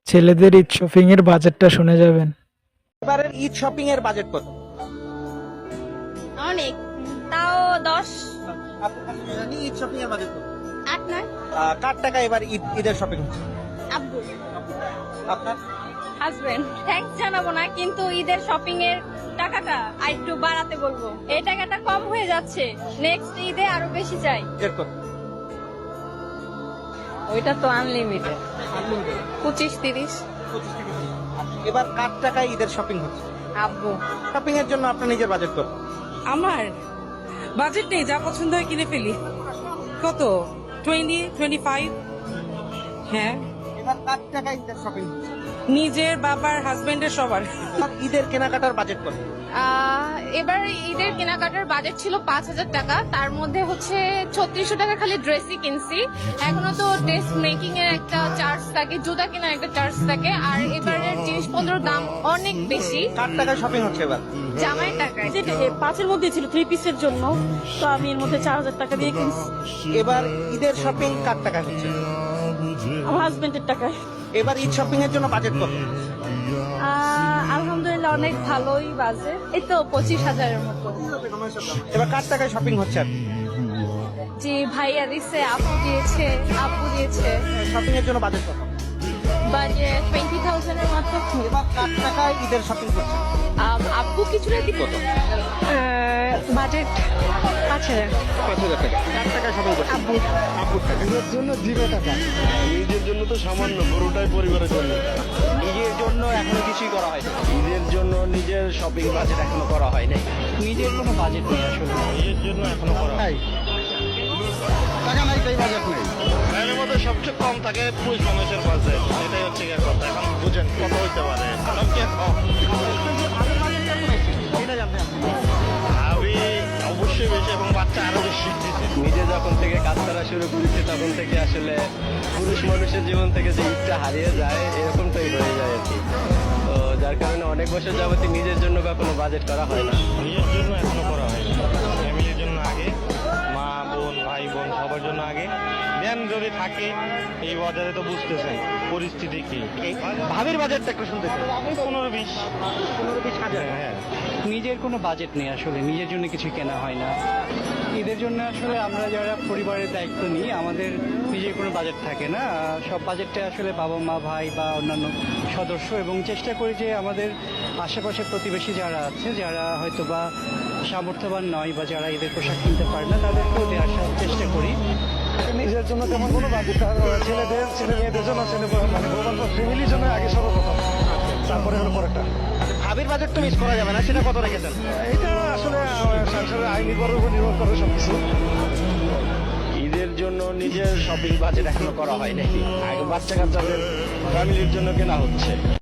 ছেলেদের ঈদ শপিং এর বাজেটটা শুনে যাবেন। এবারের ঈদ শপিং এর বাজেট কত? অনেক, তাও 10 ঈদ শপিং এর বাজেট কত? 8-9। কার টাকা এবার ঈদের শপিং হচ্ছে? আব্বু, আপনার? হাজবেন্ড। থ্যাঙ্কস জানাবো না, কিন্তু ঈদের শপিং এর টাকাটা আরেকটু বাড়াতে বলবো। এই টাকাটা কম হয়ে যাচ্ছে, নেক্সট ঈদে আরো বেশি চাই। এর কত? ওইটা তো আনলিমিটেড, 25-30। এবার কার টাকায় ঈদের শপিং হচ্ছে? আব্বু। শপিং এর জন্য আপনার নিজের বাজেট কত? আমার বাজেট নেই, যা পছন্দ হয় কিনে ফেলি। কত? 20-25। হ্যাঁ, এবার কার টাকায় ঈদের শপিং হচ্ছে? নিজের, বাবার, হাজবেন্ডের, সবার। আর ঈদের কেনাকাটার বাজেট কত? এবার ঈদের কেনাকাটার বাজেট ছিল 5,000 টাকা, তার মধ্যে হচ্ছে 3600 টাকা খালি ড্রেসই কিনছি। এখনো তো ড্রেস মেকিং এর একটা চার্জ থাকে, জুতা কেনার একটা চার্জ থাকে, আর এবারের জিনিসপত্রের দাম অনেক বেশি। কার টাকায় শপিং হচ্ছে এবার? জামাইয়ের টাকায়। যেটা 5-এর মধ্যে ছিল 3 পিসের জন্য, তো আমি এর মধ্যে 4,000 টাকা দিয়ে কিনছি এবার ঈদের শপিং কার টাকায় হচ্ছে? আমার হাজবেন্ডের টাকায়। এবার ঈদ শপিং এর জন্য বাজেট কত? আলহামদুলিল্লাহ অনেক ভালোই বাজে, এই তো 25,000-এর মতো। এবার কার টাকায় শপিং হচ্ছে আর জি, ভাইয়া দিচ্ছে, আপু দিয়েছে, আব্বু দিয়েছে। শপিং এর জন্য বাজেট কত? বাজেট 20,000-এর মতো। এবার কার টাকায় ঈদের শপিং করছে? আব্বু কিছুটা দিব। বাজেট 5,000। 5,000 টাকা। কার টাকায় শপিং করছে? আব্বু। আব্বুর টাকা। নিজের জন্য 0 টাকা। নিজের জন্য তো সামান্য, পুরোটাই পরিবারের জন্য। নিজের জন্য এখনো কিছুই করা হয়নি। নিজের জন্য নিজের শপিং বাজেট এখনো করা হয় নাই। নিজের কোনো বাজেট নেই আসলে। নিজের জন্য এখনো করা হয় টাকা নাই, তাই বাজেট নেই। এর মধ্যে সবচেয়ে কম থাকে পুরুষ মানুষের বাজেট, এটাই হচ্ছে গিয়ে কথা। এখন বুঝেন কত হইতে পারে, সবচেয়ে কম। আমি অবশ্যই বেশি, এবং বাচ্চা আরো বেশি। নিজে যখন থেকে কাজ করা শুরু করেছি তখন থেকে আসলে পুরুষ মানুষের জীবন থেকে যে ঈদটা হারিয়ে যায়, এরকমটাই হয়ে যায় আর কি। তো যার কারণে অনেক বছর যাবতীয় নিজের জন্য কখনো বাজেট করা হয় না। নিজের জন্য এখনো করা হয় না। ফ্যামিলির জন্য আগে, মা বোন ভাই বোন সবার জন্য আগে, দেন যদি থাকে। এই বাজারে তো বুঝতেছেন পরিস্থিতি কি। ভাবির বাজেটটা একটু শুনতে চাই। 15-20 হাজার। হ্যাঁ, নিজের কোনো বাজেট নেই আসলে, নিজের জন্য কিছু কেনা হয় না। ঈদের জন্য আসলে আমরা যারা পরিবারের দায়িত্ব নিই, আমাদের নিজের কোনো বাজেট থাকে না। সব বাজেটটা আসলে বাবা মা ভাই বা অন্যান্য সদস্য, এবং চেষ্টা করি যে আমাদের আশেপাশে প্রতিবেশী যারা আছে, যারা হয়তো বা সামর্থ্যবান নয় বা যারা ঈদের পোশাক কিনতে পারে না, তাদেরকেও দেওয়ার চেষ্টা করি। নিজের জন্য তেমন কোনো বাজেট, ছেলে মেয়েদের জন্য, মানে ফ্যামিলির জন্য আগে সর্বপ্রথম, তারপরে হলো পরেরটা। ভাবির বাজেট তো মিস করা যাবে না, সেটা কত রেখেছেন? এটা আসলে সংসারের আয় নির্ভরের উপর নির্ভর করে সবকিছু। ঈদের জন্য নিজের শপিং বাজেট এখনো করা হয় নাকি, আগে বাচ্চা কাচ্চাদের ফ্যামিলির জন্য কেনা হচ্ছে।